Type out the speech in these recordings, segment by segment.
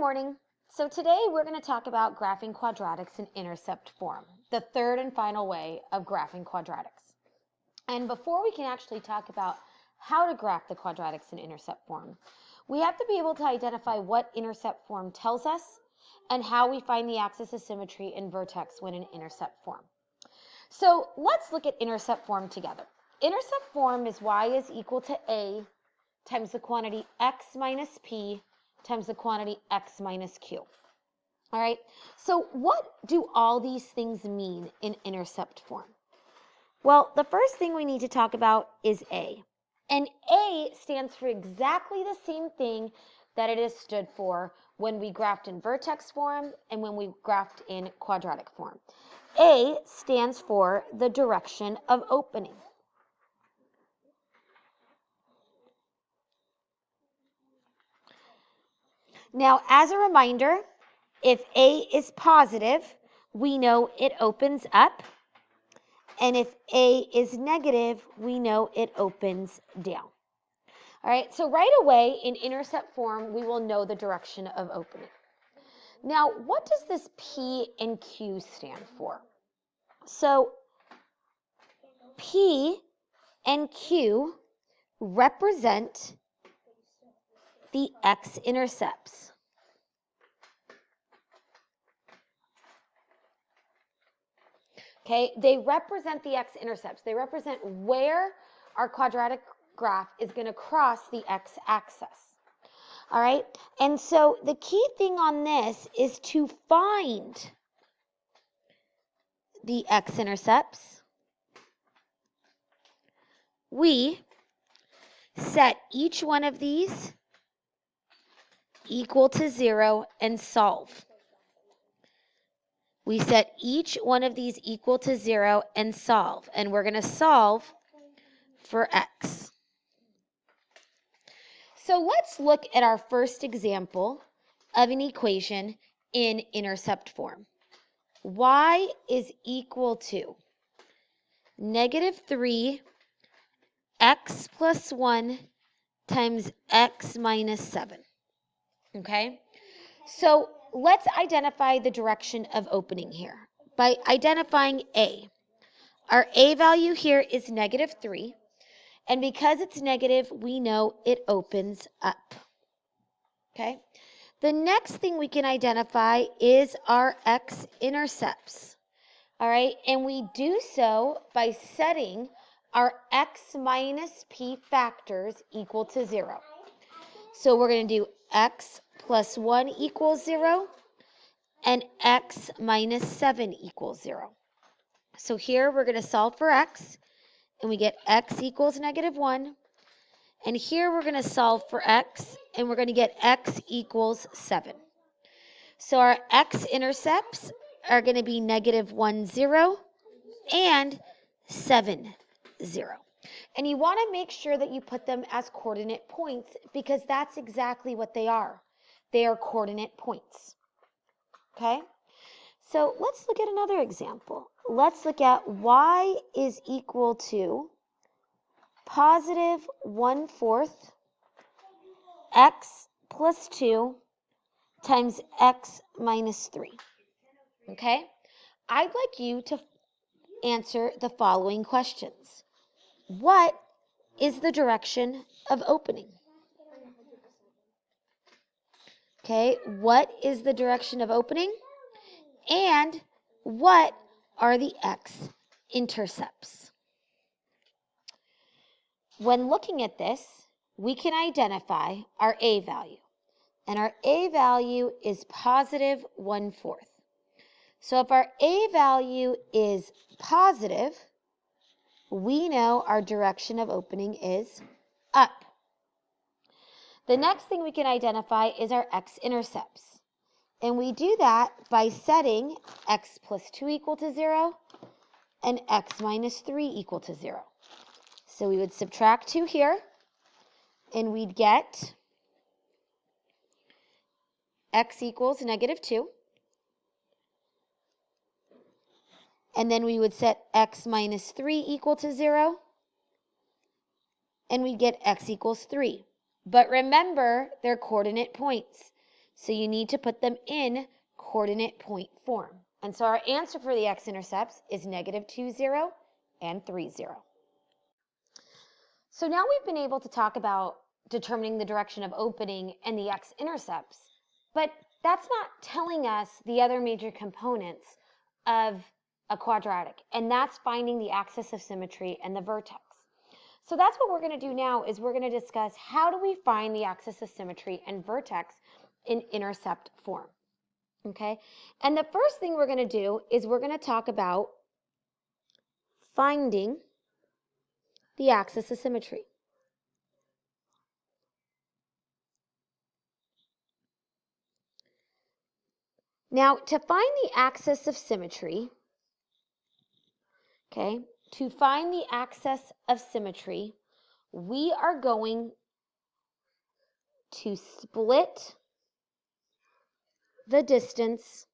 morning. So today we're going to talk about graphing quadratics in intercept form, the third and final way of graphing quadratics. And before we can actually talk about how to graph the quadratics in intercept form, we have to be able to identify what intercept form tells us and how we find the axis of symmetry in vertex when in intercept form. So let's look at intercept form together. Intercept form is y is equal to a times the quantity x minus p times the quantity x minus q. All right, so what do all these things mean in intercept form? Well, the first thing we need to talk about is A. And A stands for exactly the same thing that it is stood for when we graphed in vertex form and when we graphed in quadratic form. A stands for the direction of opening. Now, as a reminder, if A is positive, we know it opens up. And if A is negative, we know it opens down. All right, so right away in intercept form, we will know the direction of opening. Now, what does this P and Q stand for? So P and Q represent the x-intercepts. Okay, they represent the x-intercepts. They represent where our quadratic graph is going to cross the x-axis. All right, and so the key thing on this is to find the x-intercepts. We set each one of these equal to 0 and solve. We set each one of these equal to 0 and solve. And we're going to solve for x. So let's look at our first example of an equation in intercept form. Y is equal to negative 3 x plus 1 times x minus 7. Okay, so let's identify the direction of opening here by identifying A. Our A value here is negative 3, and because it's negative, we know it opens up. Okay, the next thing we can identify is our x-intercepts. All right, and we do so by setting our x minus p factors equal to 0. So we're going to do x plus 1 equals 0 and x minus 7 equals 0. So here we're going to solve for x, and we get x equals negative 1. And here we're going to solve for x, and we're going to get x equals 7. So our x-intercepts are going to be negative 1, 0 and 7, 0. And you want to make sure that you put them as coordinate points because that's exactly what they are. They are coordinate points. Okay? So let's look at another example. Let's look at y is equal to positive 1/4 x plus 2 times x minus 3. Okay? I'd like you to answer the following questions. What is the direction of opening? Okay, what is the direction of opening? And what are the x-intercepts? When looking at this, we can identify our A value. And our A value is positive 1/4. So if our A value is positive, we know our direction of opening is up. The next thing we can identify is our x-intercepts. And we do that by setting x plus 2 equal to 0 and x minus 3 equal to 0. So we would subtract 2 here, and we'd get x equals negative 2. And then we would set x minus 3 equal to 0, and we'd get x equals 3. But remember, they're coordinate points. So you need to put them in coordinate point form. And so our answer for the x-intercepts is -2, 0, and 3, 0. So now we've been able to talk about determining the direction of opening and the x-intercepts, but that's not telling us the other major components of a quadratic, and that's finding the axis of symmetry and the vertex. So that's what we're going to do now, is we're going to discuss how do we find the axis of symmetry and vertex in intercept form. Okay, and the first thing we're going to do is we're going to talk about finding the axis of symmetry. Now, to find the axis of symmetry, okay, to find the axis of symmetry, we are going to split the distance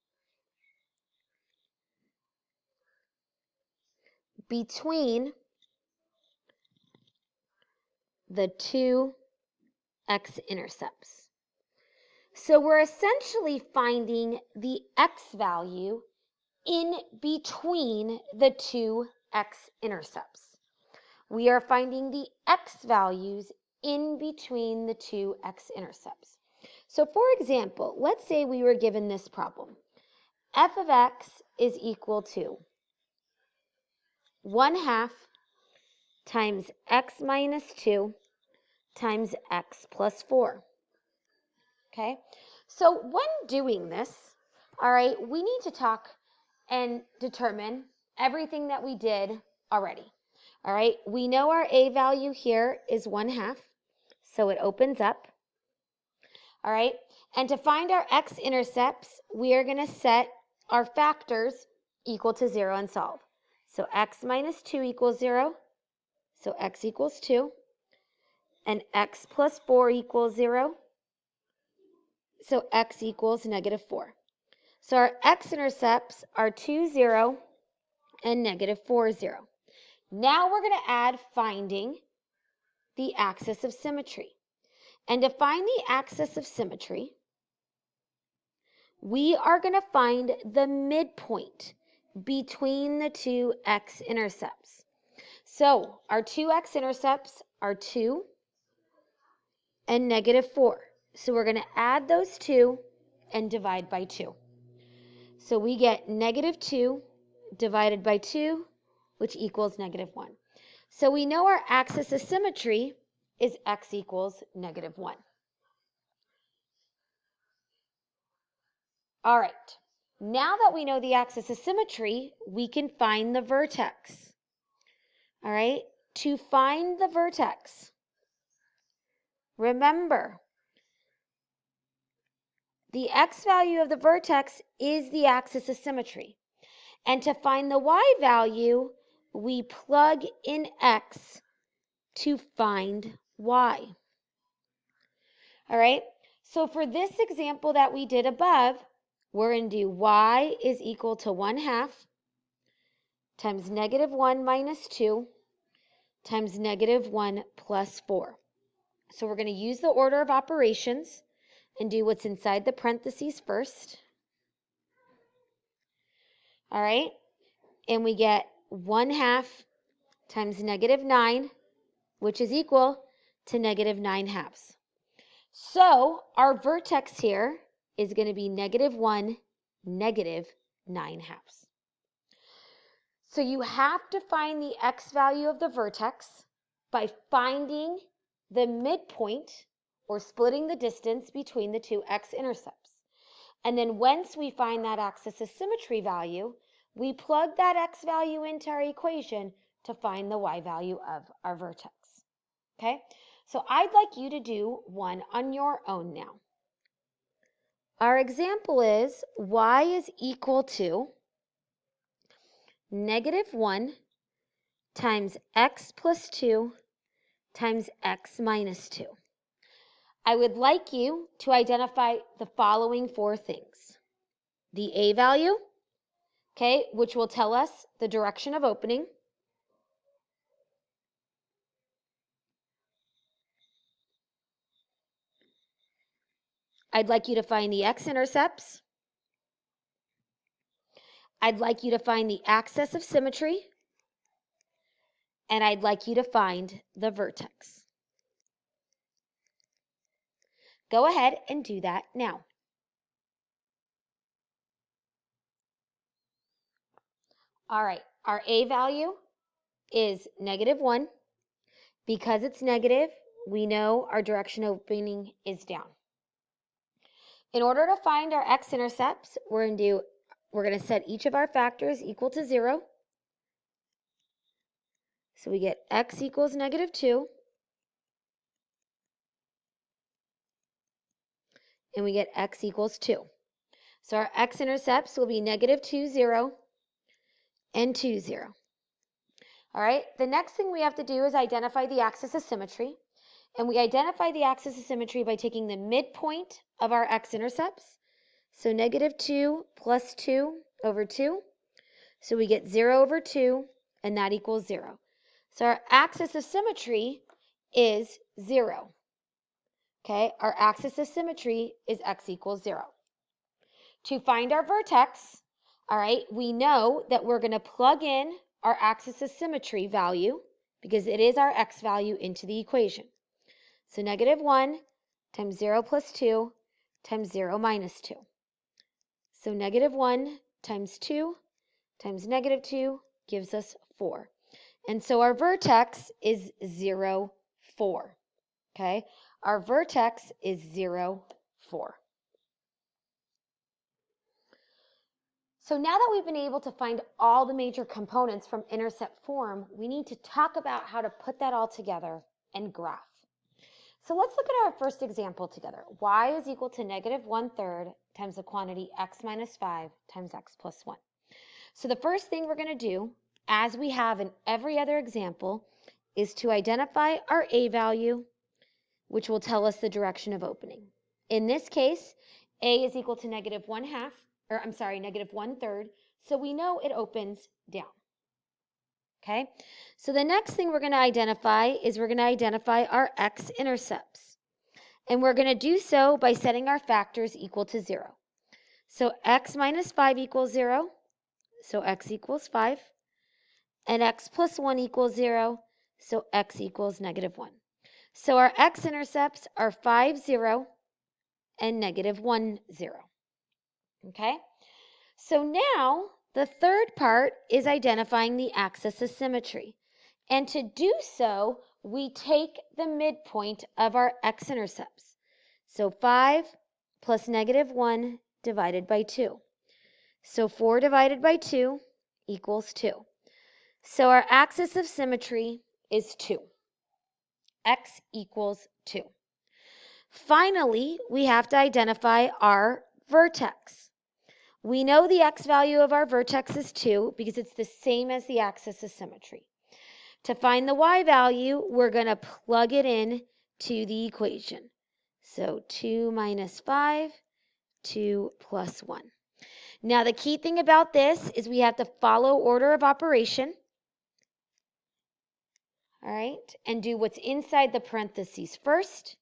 between the two x-intercepts. So we're essentially finding the x value in between the two x-intercepts. We are finding the x values in between the two x-intercepts. So for example, let's say we were given this problem. F of x is equal to 1/2 times x minus 2 times x plus 4. Okay, so when doing this, all right, we need to talk and determine everything that we did already. All right, we know our a value here is 1/2, so it opens up. All right, and to find our x-intercepts, we are going to set our factors equal to 0 and solve. So x minus 2 equals 0, so x equals 2, and x plus 4 equals 0, so x equals -4. So our x-intercepts are 2, 0, and -4, 0. Now we're going to add finding the axis of symmetry. And to find the axis of symmetry, we are going to find the midpoint between the two x-intercepts. So our two x-intercepts are 2 and -4. So we're going to add those two and divide by 2. So we get -2 divided by 2, which equals -1. So we know our axis of symmetry is x equals -1. All right, now that we know the axis of symmetry, we can find the vertex. All right, to find the vertex, remember, the x value of the vertex is the axis of symmetry. And to find the y value, we plug in x to find y. All right, so for this example that we did above, we're going to do y is equal to 1/2 times -1 minus 2 times -1 plus 4. So we're going to use the order of operations and do what's inside the parentheses first. All right, and we get 1/2 times -9, which is equal to -9/2. So our vertex here is going to be -1, -9/2. So you have to find the x value of the vertex by finding the midpoint or splitting the distance between the two x-intercepts. And then once we find that axis of symmetry value, we plug that x value into our equation to find the y value of our vertex. Okay, so I'd like you to do one on your own now. Our example is y is equal to -1 times x plus 2 times x minus 2. I would like you to identify the following 4 things. The a value, okay, which will tell us the direction of opening. I'd like you to find the x-intercepts. I'd like you to find the axis of symmetry. And I'd like you to find the vertex. Go ahead and do that now. All right, our A value is -1. Because it's negative, we know our direction of opening is down. In order to find our x-intercepts, we're going to set each of our factors equal to 0. So we get x equals -2, and we get x equals 2. So our x-intercepts will be -2, 0, and 2, 0. All right, the next thing we have to do is identify the axis of symmetry. And we identify the axis of symmetry by taking the midpoint of our x-intercepts. So -2 plus 2 over 2. So we get 0 over 2, and that equals 0. So our axis of symmetry is 0. Okay, our axis of symmetry is x equals 0. To find our vertex, all right, we know that we're going to plug in our axis of symmetry value, because it is our x value, into the equation. So -1 times 0 plus 2 times 0 minus 2. So -1 times 2 times -2 gives us 4. And so our vertex is 0, 4. Okay, our vertex is 0, 4. So now that we've been able to find all the major components from intercept form, we need to talk about how to put that all together and graph. So let's look at our first example together. Y is equal to -1/3 times the quantity x minus 5 times x plus 1. So the first thing we're going to do, as we have in every other example, is to identify our A value, which will tell us the direction of opening. In this case, A is equal to -1/3, so we know it opens down. Okay, so the next thing we're going to identify is we're going to identify our x-intercepts. And we're going to do so by setting our factors equal to 0. So x minus 5 equals 0, so x equals 5. And x plus 1 equals 0, so x equals -1. So our x-intercepts are 5, 0, and -1, 0. Okay? So now the third part is identifying the axis of symmetry. And to do so, we take the midpoint of our x-intercepts. So 5 plus -1 divided by 2. So 4 divided by 2 equals 2. So our axis of symmetry is 2. X equals 2. Finally, we have to identify our vertex. We know the x value of our vertex is 2 because it's the same as the axis of symmetry. To find the y value, we're going to plug it in to the equation. So 2 minus 5, 2 plus 1. Now the key thing about this is we have to follow order of operation. All right, and do what's inside the parentheses first.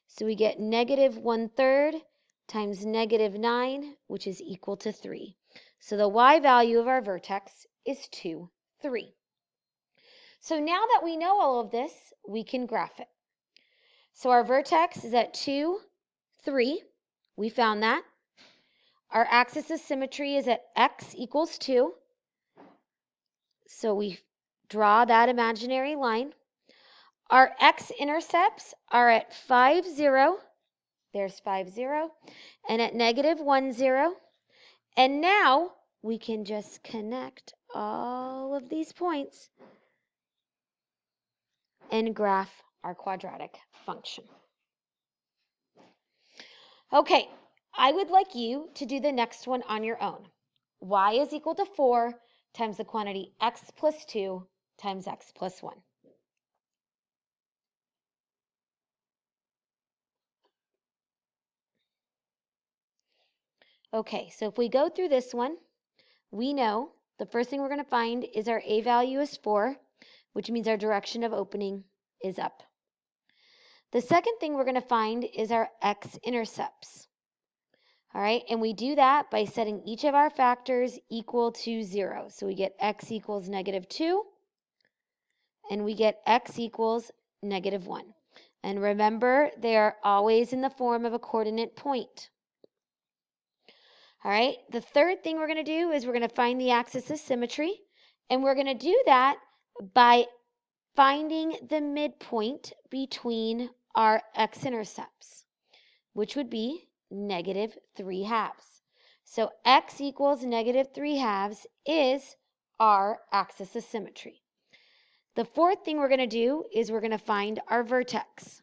So we get -1/3 times -9, which is equal to 3. So the y value of our vertex is 2, 3. So now that we know all of this, we can graph it. So our vertex is at 2, 3. We found that. Our axis of symmetry is at x equals 2. So we draw that imaginary line. Our x-intercepts are at 5, 0. There's 5, 0. And at -1, 0. And now we can just connect all of these points and graph our quadratic function. Okay, I would like you to do the next one on your own. Y is equal to 4 times the quantity x plus 2 times x plus 1. Okay, so if we go through this one, we know the first thing we're going to find is our A value is 4, which means our direction of opening is up. The second thing we're going to find is our x-intercepts. All right, and we do that by setting each of our factors equal to 0. So we get x equals -2, and we get x equals -1. And remember, they are always in the form of a coordinate point. All right, the third thing we're going to do is we're going to find the axis of symmetry, and we're going to do that by finding the midpoint between our x-intercepts, which would be -3/2. So x equals -3/2 is our axis of symmetry. The fourth thing we're going to do is we're going to find our vertex.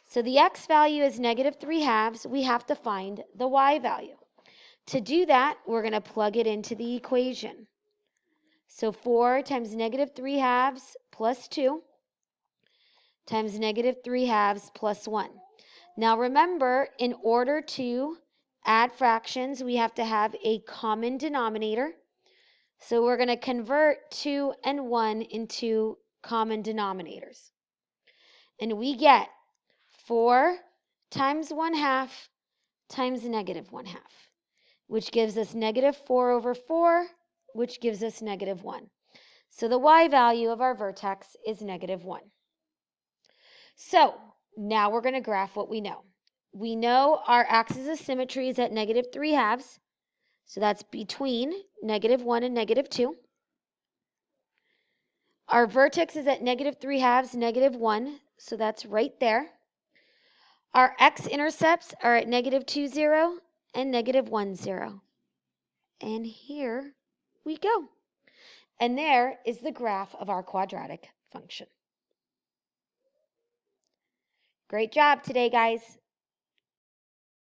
So the x value is -3/2. We have to find the y value. To do that, we're going to plug it into the equation. So 4 times -3/2 plus 2 times -3/2 plus 1. Now remember, in order to add fractions, we have to have a common denominator. So we're going to convert 2 and 1 into common denominators. And we get 4 times 1/2 times -1/2, which gives us -4/4, which gives us -1. So the y value of our vertex is -1. So now we're going to graph what we know. We know our axis of symmetry is at -3/2, so that's between -1 and -2. Our vertex is at -3/2, -1, so that's right there. Our x-intercepts are at -2, 0 and -1, 0. And here we go. And there is the graph of our quadratic function. Great job today, guys.